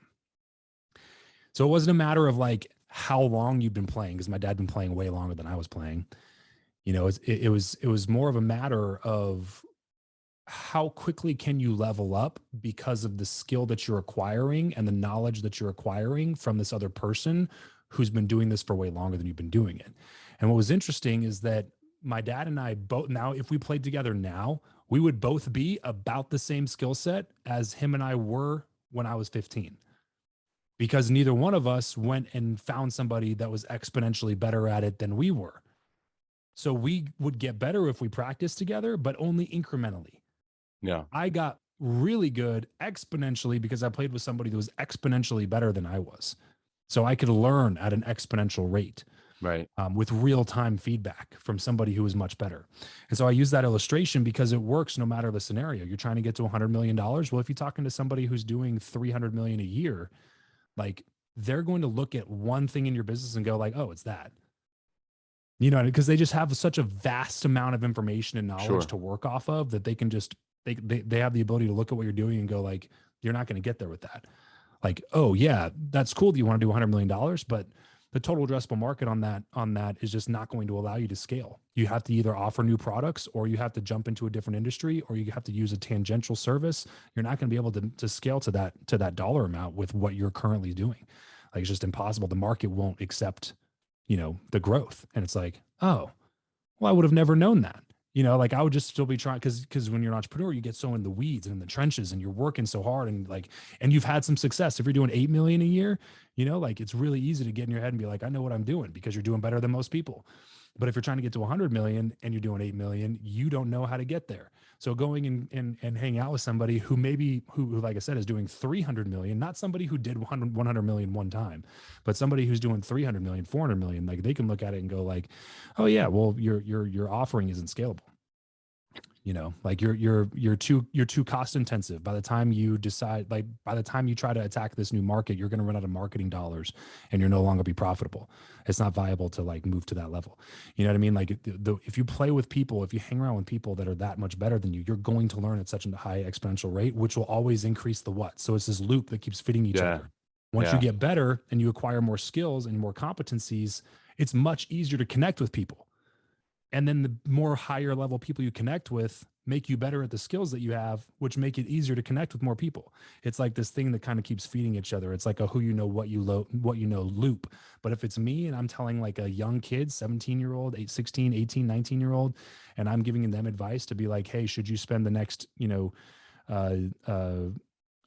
So it wasn't a matter of like how long you've been playing, because my dad been playing way longer than I was playing. It was more of a matter of how quickly can you level up because of the skill that you're acquiring and the knowledge that you're acquiring from this other person who's been doing this for way longer than you've been doing it. And what was interesting is that my dad and I both, now if we played together now, we would both be about the same skill set as him and I were when I was 15, because neither one of us went and found somebody that was exponentially better at it than we were. So we would get better if we practiced together, but only incrementally. Yeah. I got really good exponentially because I played with somebody that was exponentially better than I was. So I could learn at an exponential rate, Right. with real-time feedback from somebody who was much better. And so I use that illustration because it works no matter the scenario. You're trying to get to $100 million. Well, if you're talking to somebody who's doing 300 million a year, like they're going to look at one thing in your business and go like, oh, it's that. You know, because they just have such a vast amount of information and knowledge Sure. to work off of that they can just they have the ability to look at what you're doing and go like, you're not going to get there with that. Like, oh yeah, that's cool that you want to do $100 million, but the total addressable market on that is just not going to allow you to scale. You have to either offer new products, or you have to jump into a different industry, or you have to use a tangential service. You're not going to be able to scale to that dollar amount with what you're currently doing. Like, it's just impossible. The market won't accept, the growth. And it's like, oh, well, I would have never known that. Like, I would just still be trying, because when you're an entrepreneur, you get so in the weeds and in the trenches, and you're working so hard, and like, and you've had some success. If you're doing 8 million a year, like, it's really easy to get in your head and be like, I know what I'm doing, because you're doing better than most people. But if you're trying to get to 100 million and you're doing 8 million, you don't know how to get there. So going and hang out with somebody who maybe, who, like I said, is doing 300 million, not somebody who did 100 million one time, but somebody who's doing 300 million, 400 million, like, they can look at it and go like, oh yeah, well, your offering isn't scalable. Like, you're too cost intensive. By the time you decide, like, by the time you try to attack this new market, you're going to run out of marketing dollars, and you're no longer be profitable. It's not viable to like move to that level. You know what I mean? Like, if you play with people, if you hang around with people that are that much better than you, you're going to learn at such a high exponential rate, which will always increase the what. So it's this loop that keeps fitting each Yeah. other. Once you Yeah. get better and you acquire more skills and more competencies, it's much easier to connect with people. And then the more higher level people you connect with make you better at the skills that you have, which make it easier to connect with more people. It's like this thing that kind of keeps feeding each other. It's like a who you know, what you know loop. But if it's me and I'm telling like a young kid, 17-year-old, 16, 18, 19-year-old, and I'm giving them advice to be like, hey, should you spend the next, uh,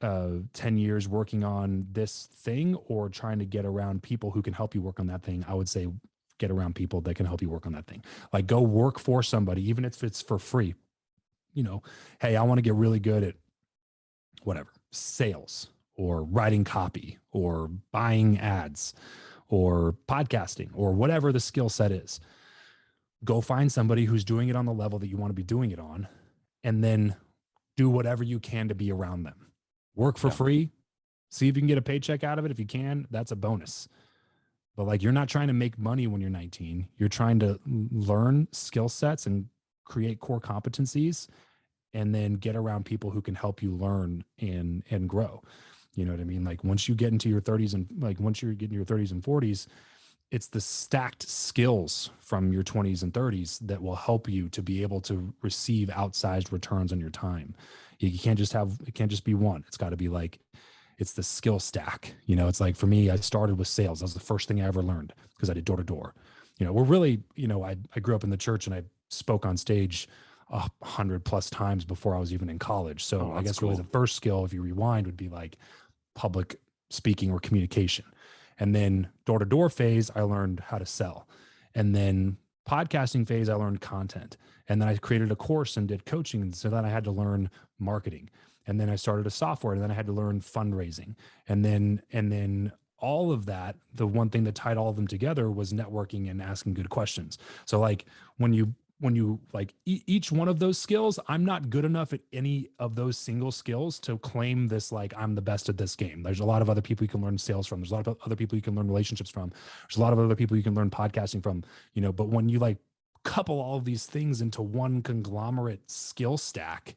uh, 10 years working on this thing, or trying to get around people who can help you work on that thing? I would say get around people that can help you work on that thing. Like, go work for somebody, even if it's for free. Hey, I want to get really good at whatever, sales or writing copy or buying ads or podcasting or whatever the skill set is. Go find somebody who's doing it on the level that you want to be doing it on, and then do whatever you can to be around them. Work for Yeah. free. See if you can get a paycheck out of it. If you can, that's a bonus. But like, you're not trying to make money when you're 19. You're trying to learn skill sets and create core competencies, and then get around people who can help you learn and grow. You know what I mean? Like, once you get into your 30s, and like, once you're getting your 30s and 40s, it's the stacked skills from your 20s and 30s that will help you to be able to receive outsized returns on your time. You can't just have, it can't just be one. It's got to be like, it's the skill stack. It's like, for me, I started with sales. That was the first thing I ever learned, because I did door to door. We're really, I grew up in the church, and I spoke on stage 100+ times before I was even in college. So I guess really the first skill, if you rewind, would be like public speaking or communication. And then door to door phase, I learned how to sell. And then podcasting phase, I learned content. And then I created a course and did coaching. And so then I had to learn marketing. And then I started a software, and then I had to learn fundraising. And then all of that, the one thing that tied all of them together was networking and asking good questions. So like, when you like each one of those skills, I'm not good enough at any of those single skills to claim this, like, I'm the best at this game. There's a lot of other people you can learn sales from. There's a lot of other people you can learn relationships from. There's a lot of other people you can learn podcasting from, but when you like couple all of these things into one conglomerate skill stack,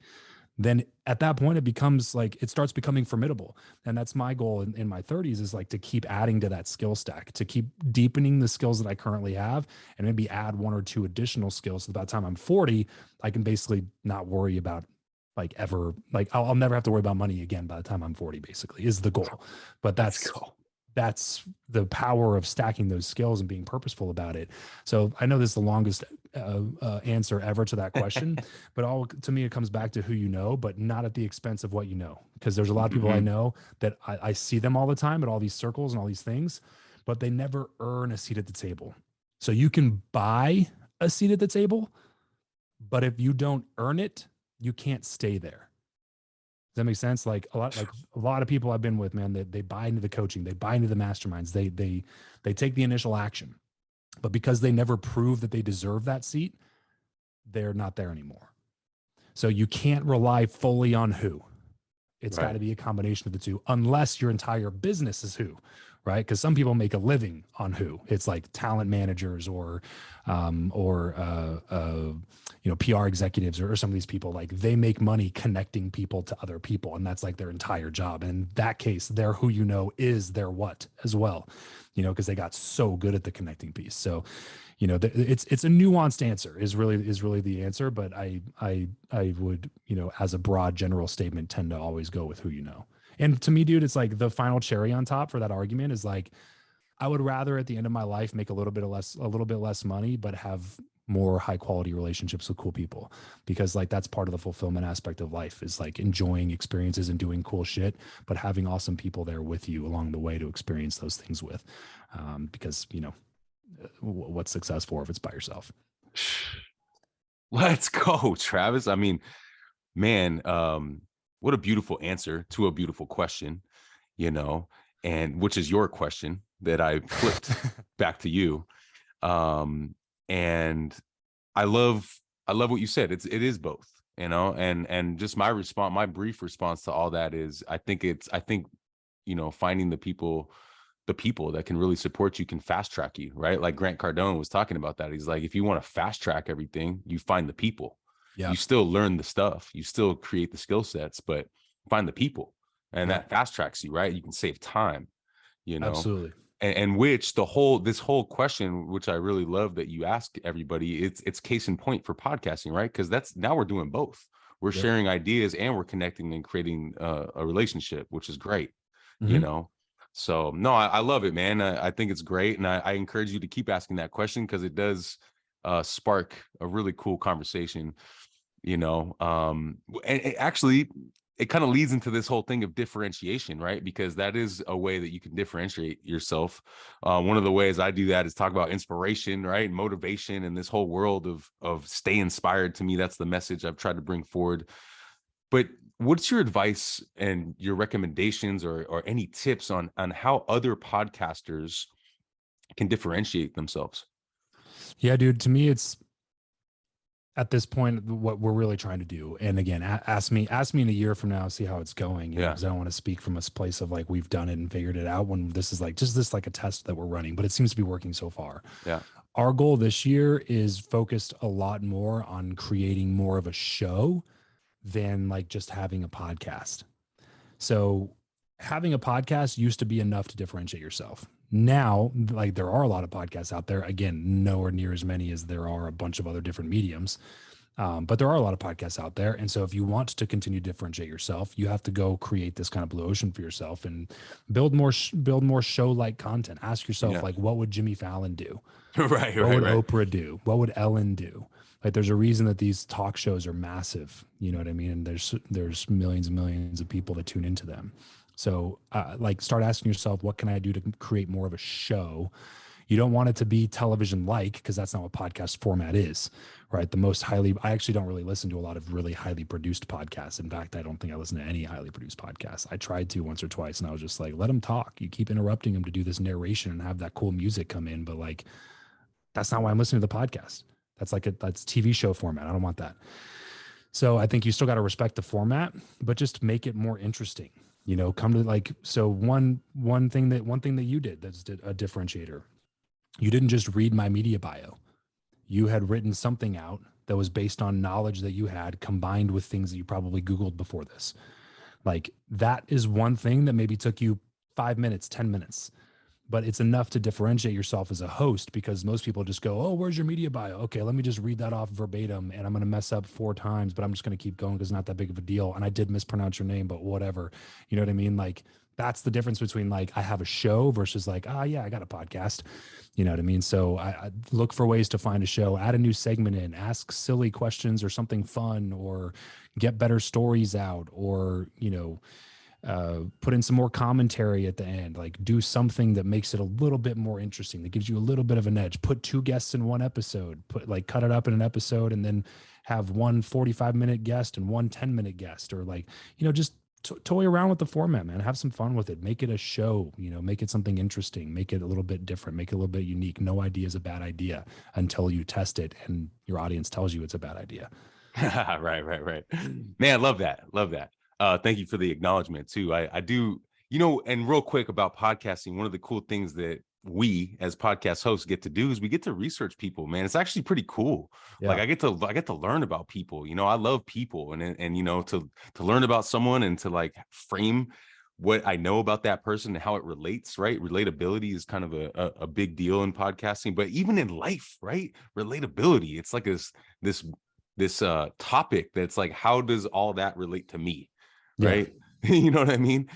then at that point it starts becoming formidable. And that's my goal in my 30s, is like to keep adding to that skill stack, to keep deepening the skills that I currently have, and maybe add one or two additional skills. So by the time I'm 40, I can basically not worry about like ever, like I'll never have to worry about money again by the time I'm 40, basically, is the goal. But that's the power of stacking those skills and being purposeful about it. So I know this is the longest answer ever to that question, but to me, it comes back to who you know, but not at the expense of what you know. Because there's a lot of people I know that I see them all the time at all these circles and all these things, but they never earn a seat at the table. So you can buy a seat at the table, but if you don't earn it, you can't stay there. Does that make sense? Like a lot of people I've been with, man, they buy into the coaching, they buy into the masterminds, they take the initial action, but because they never prove that they deserve that seat, they're not there anymore. So you can't rely fully on who. It's got to be a combination of the two, unless your entire business is who, right? Because some people make a living on who. It's like talent managers or PR executives or some of these people, like they make money connecting people to other people, and that's like their entire job. And in that case, their who you know is their what as well, because they got so good at the connecting piece. So it's a nuanced answer is really the answer, but I would, as a broad general statement, tend to always go with who you know. And to me, dude, it's like the final cherry on top for that argument is like, I would rather at the end of my life make a little bit less money, but have more high quality relationships with cool people, because like that's part of the fulfillment aspect of life, is like enjoying experiences and doing cool shit, but having awesome people there with you along the way to experience those things with. Because what's success for if it's by yourself? Let's go, Travis. I mean, man, what a beautiful answer to a beautiful question, and which is your question that I flipped back to you. And I love what you said. It is both, and just my brief response to all that is, I think finding the people that can really support you can fast track you, right? Like Grant Cardone was talking about that. He's like, if you want to fast track everything, you find the people. Yeah, you still learn the stuff, you still create the skill sets, but find the people, and that fast tracks you, right? You can save time, absolutely. and which this whole question, which I really love that you ask everybody, it's case in point for podcasting, right? Because now we're doing both. We're sharing ideas and we're connecting and creating a relationship, which is great, So no, I love it, man. I think it's great, and I encourage you to keep asking that question, because it does spark a really cool conversation, and it kind of leads into this whole thing of differentiation, right? Because that is a way that you can differentiate yourself. One of the ways I do that is talk about inspiration, right? Motivation, and this whole world of stay inspired. To me, that's the message I've tried to bring forward. But what's your advice and your recommendations, or any tips on how other podcasters can differentiate themselves? Yeah, dude, to me, it's at this point what we're really trying to do. And again, ask me in a year from now, see how it's going, because I don't want to speak from a place of like we've done it and figured it out, when this is like just this like a test that we're running, but it seems to be working so far. Yeah. Our goal this year is focused a lot more on creating more of a show than like just having a podcast. So having a podcast used to be enough to differentiate yourself. Now, like there are a lot of podcasts out there, again, nowhere near as many as there are a bunch of other different mediums. But there are a lot of podcasts out there. And so if you want to continue to differentiate yourself, you have to go create this kind of blue ocean for yourself and build more show-like content. Ask yourself, like, what would Jimmy Fallon do? Right. What would Oprah do? What would Ellen do? Like there's a reason that these talk shows are massive. You know what I mean? And there's millions and millions of people that tune into them. So like start asking yourself, what can I do to create more of a show? You don't want it to be television like, because that's not what podcast format is, right? I actually don't really listen to a lot of really highly produced podcasts. In fact, I don't think I listen to any highly produced podcasts. I tried to once or twice, and I was just like, let them talk. You keep interrupting them to do this narration and have that cool music come in, but like, that's not why I'm listening to the podcast. That's TV show format. I don't want that. So I think you still got to respect the format, but just make it more interesting. Come to like, so one thing that you did that's a differentiator. You didn't just read my media bio. You had written something out that was based on knowledge that you had combined with things that you probably Googled before this. Like that is one thing that maybe took you 5 minutes, 10 minutes, but it's enough to differentiate yourself as a host, because most people just go, oh, where's your media bio? Okay, let me just read that off verbatim, and I'm going to mess up 4 times, but I'm just going to keep going because it's not that big of a deal. And I did mispronounce your name, but whatever. You know what I mean? Like that's the difference between like I have a show versus like, yeah, I got a podcast. You know what I mean? So I look for ways to find a show, add a new segment in, ask silly questions or something fun, or get better stories out, or, put in some more commentary at the end, like do something that makes it a little bit more interesting, that gives you a little bit of an edge. Put 2 guests in one episode, cut it up in an episode, and then have one 45-minute guest and one 10-minute guest, or like, just toy around with the format, man. Have some fun with it. Make it a show, make it something interesting, make it a little bit different, make it a little bit unique. No idea is a bad idea until you test it and your audience tells you it's a bad idea. Right. Man, I love that. Thank you for the acknowledgement too. I do, And real quick about podcasting, one of the cool things that we as podcast hosts get to do is we get to research people, man. It's actually pretty cool. Like Yeah. I get to learn about people. I love people, and to learn about someone and to like frame what I know about that person and how it relates, right? Relatability is kind of a big deal in podcasting, but even in life, right? Relatability, it's like this topic that's like, how does all that relate to me, Yeah. right? You know what I mean?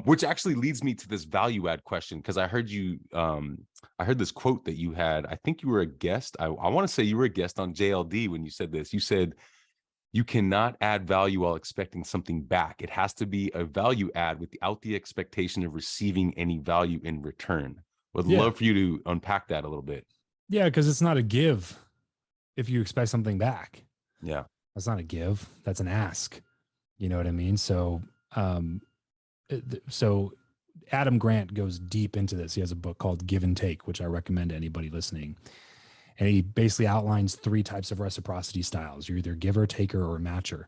Which actually leads me to this value add question, because I heard this quote that you had. I think you were a guest. I want to say you were a guest on JLD when you said this. You said, you cannot add value while expecting something back. It has to be a value add without the expectation of receiving any value in return. Would Yeah. love for you to unpack that a little bit. Yeah. Cause it's not a give if you expect something back. Yeah. That's not a give. That's an ask. You know what I mean? So, so Adam Grant goes deep into this. He has a book called Give and Take, which I recommend to anybody listening. And he basically outlines 3 types of reciprocity styles. You're either giver, taker, or matcher.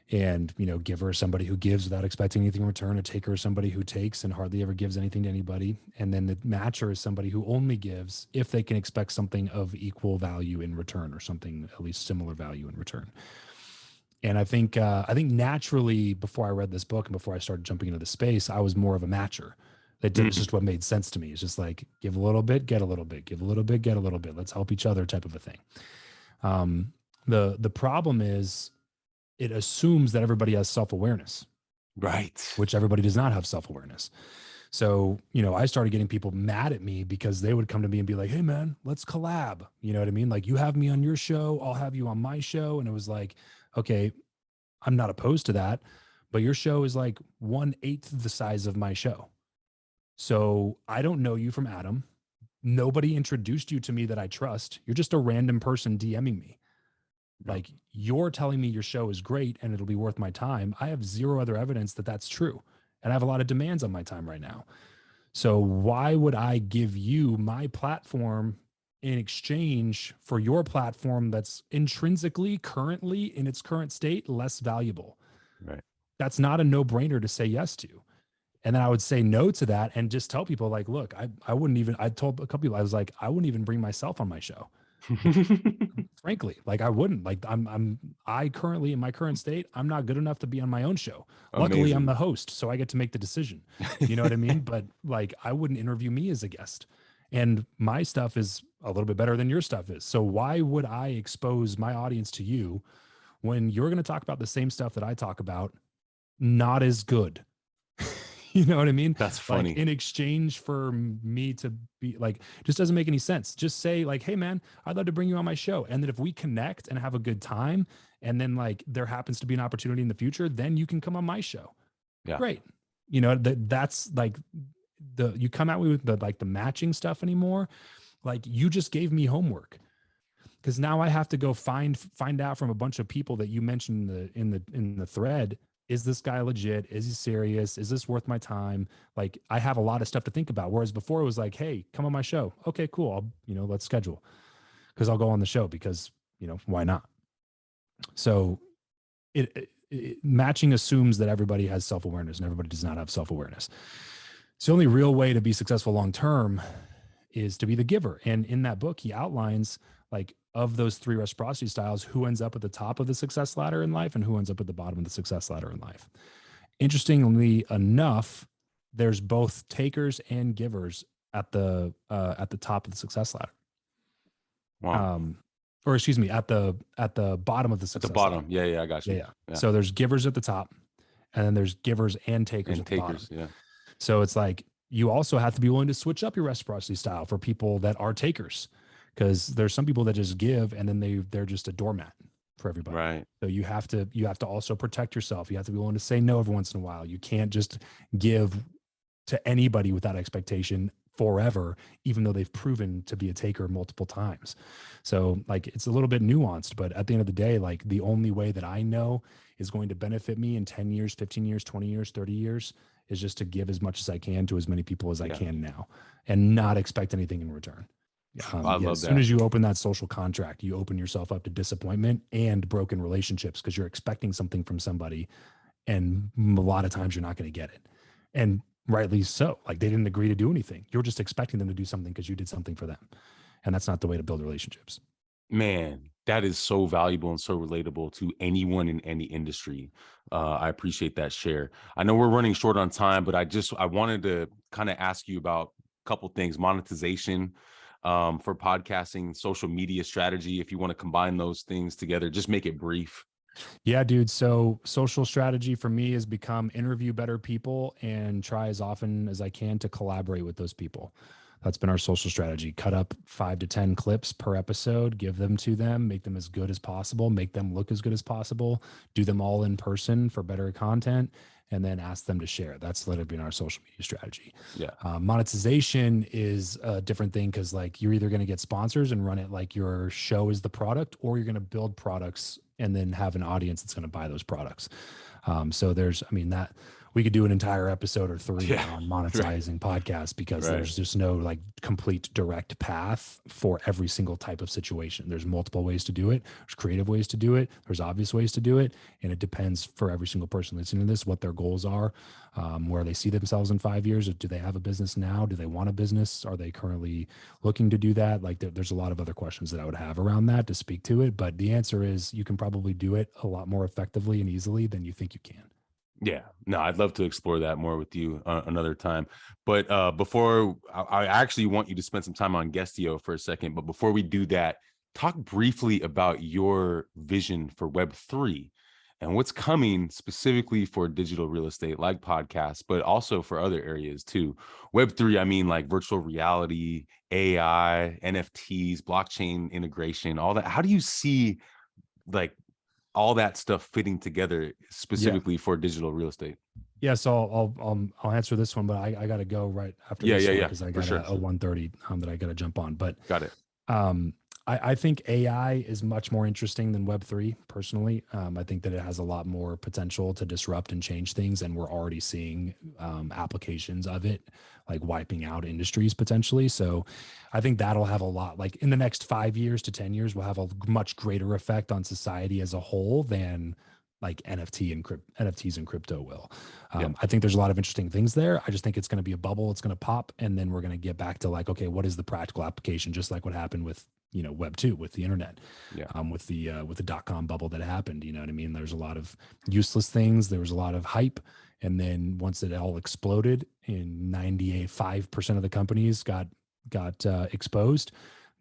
And, giver is somebody who gives without expecting anything in return. A taker is somebody who takes and hardly ever gives anything to anybody. And then the matcher is somebody who only gives if they can expect something of equal value in return, or something at least similar value in return. And I think naturally, before I read this book and before I started jumping into the space, I was more of a matcher. That was just what made sense to me. It's just like, give a little bit, get a little bit, give a little bit, get a little bit. Let's help each other, type of a thing. The problem is, it assumes that everybody has self-awareness, Right. which everybody does not have self-awareness. So, I started getting people mad at me because they would come to me and be like, hey man, let's collab. You know what I mean? Like, you have me on your show, I'll have you on my show. And it was like, okay, I'm not opposed to that, but your show is like 1/8 the size of my show. So I don't know you from Adam. Nobody introduced you to me that I trust. You're just a random person DMing me. Like, you're telling me your show is great and it'll be worth my time. I have zero other evidence that that's true. And I have a lot of demands on my time right now. So why would I give you my platform in exchange for your platform that's intrinsically, currently in its current state, less valuable? Right. That's not a no-brainer to say yes to. And then I would say no to that and just tell people, like, look, I wouldn't even, I told a couple people, I was like, I wouldn't even bring myself on my show. Frankly, like, I wouldn't. Like, I currently, in my current state, I'm not good enough to be on my own show. Luckily, I'm the host, so I get to make the decision. You know what I mean? But like, I wouldn't interview me as a guest. And my stuff is a little bit better than your stuff is. So why would I expose my audience to you when you're going to talk about the same stuff that I talk about, not as good? You know what I mean? That's funny. Like, in exchange for me to be like, just doesn't make any sense. Just say like, hey man, I'd love to bring you on my show. And then if we connect and have a good time, and then like there happens to be an opportunity in the future, then you can come on my show. Yeah. Great. That's like you come out with the matching stuff anymore. Like, you just gave me homework, because now I have to go find out from a bunch of people that you mentioned in the thread. Is this guy legit? Is he serious? Is this worth my time? Like, I have a lot of stuff to think about. Whereas before it was like, hey, come on my show. Okay, cool. Let's schedule, because I'll go on the show, because, why not? So matching assumes that everybody has self-awareness, and everybody does not have self-awareness. So the only real way to be successful long-term is to be the giver. And in that book, he outlines, like, of those 3 reciprocity styles, who ends up at the top of the success ladder in life and who ends up at the bottom of the success ladder in life. Interestingly enough, there's both takers and givers at the top of the success ladder. Wow. Or excuse me, at the bottom of the success bottom. ladder. Yeah, I got you. Yeah. So there's givers at the top, and then there's givers and takers at the bottom. Yeah. So it's like, you also have to be willing to switch up your reciprocity style for people that are takers, because there's some people that just give and then they're just a doormat for everybody. Right. So you have to also protect yourself. You have to be willing to say no every once in a while. You can't just give to anybody without expectation forever, even though they've proven to be a taker multiple times. So like, it's a little bit nuanced, but at the end of the day, like, the only way that I know is going to benefit me in 10 years, 15 years, 20 years, 30 years is just to give as much as I can to as many people as I can now, and not expect anything in return. I love that. As soon as you open that social contract, you open yourself up to disappointment and broken relationships, because you're expecting something from somebody, and a lot of times you're not going to get it. And Rightly so. Like, they didn't agree to do anything. You're just expecting them to do something because you did something for them. And that's not the way to build relationships. Man, that is so valuable and so relatable to anyone in any industry. I appreciate that share. I know we're running short on time, but I wanted to kind of ask you about a couple things: monetization for podcasting, social media strategy. If you want to combine those things together, just make it brief. Yeah, dude. So social strategy for me has become interview better people and try as often as I can to collaborate with those people. That's been our social strategy. Cut up 5 to 10 clips per episode, give them to them, make them as good as possible, make them look as good as possible, do them all in person for better content, and then ask them to share. That's literally been our social media strategy. Yeah. Monetization is a different thing because, like, you're either going to get sponsors and run it like your show is the product, or you're going to build products and then have an audience that's going to buy those products. So there's, I mean, that we could do an entire episode or three on monetizing podcasts because there's just no like complete direct path for every single type of situation. There's multiple ways to do it. There's creative ways to do it. There's obvious ways to do it. And it depends for every single person listening to this, what their goals are, where they see themselves in 5 years. Do they have a business now? Do they want a business? Are they currently looking to do that? Like there's a lot of other questions that I would have around that to speak to it. But the answer is you can probably do it a lot more effectively and easily than you think you can. Yeah, no, I'd love to explore that more with you another time. But before I actually want you to spend some time on Guestio for a second. But before we do that, talk briefly about your vision for Web3 and what's coming specifically for digital real estate, like podcasts, but also for other areas too. Web3, I mean, like virtual reality, AI, NFTs, blockchain integration, all that. How do you see like all that stuff fitting together specifically for digital real estate? Yeah, so I'll answer this one, but I got to go right after Yeah, this yeah, one yeah, because I for got sure. a 1:30 that I got to jump on. But Got it. um, I think AI is much more interesting than Web3 personally. I think that it has a lot more potential to disrupt and change things, and we're already seeing applications of it, like wiping out industries potentially. So I think that'll have a lot, like in the next 5 years to 10 years, will have a much greater effect on society as a whole than like NFTs and crypto will. Yeah. I think there's a lot of interesting things there. I just think it's going to be a bubble. It's going to pop, and then we're going to get back to like, okay, what is the practical application? Just like what happened with Web 2 with the internet, Yeah. with the .com bubble that happened. You know what I mean? There's a lot of useless things. There was a lot of hype, and then once it all exploded, in 95% of the companies got exposed.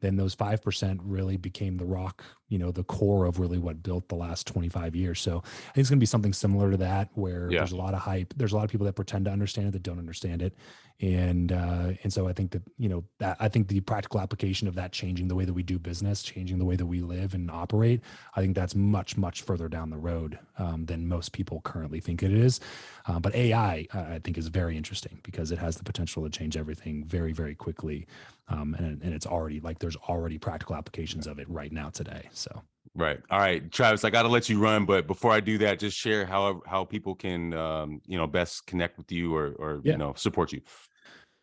Then those 5% really became the rock, the core of really what built the last 25 years. So I think it's going to be something similar to that, where there's a lot of hype. There's a lot of people that pretend to understand it that don't understand it. And so I think that, I think the practical application of that changing the way that we do business, changing the way that we live and operate, I think that's much, much further down the road than most people currently think it is. But AI, I think, is very interesting because it has the potential to change everything very, very quickly. And it's already like there's already practical applications of it right now today. So Right. All right, Travis, I got to let you run, but before I do that, just share how people can best connect with you or support you.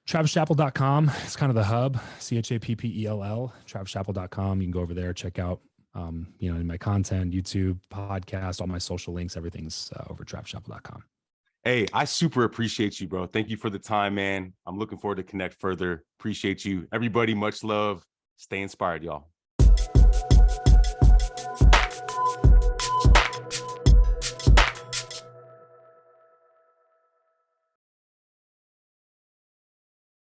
TravisChappell.com. It's kind of the hub. CHAPPELL. TravisChappell.com. You can go over there, check out in my content, YouTube, podcast, all my social links, everything's over TravisChappell.com. Hey, I super appreciate you, bro. Thank you for the time, man. I'm looking forward to connect further. Appreciate you. Everybody, much love. Stay inspired, y'all.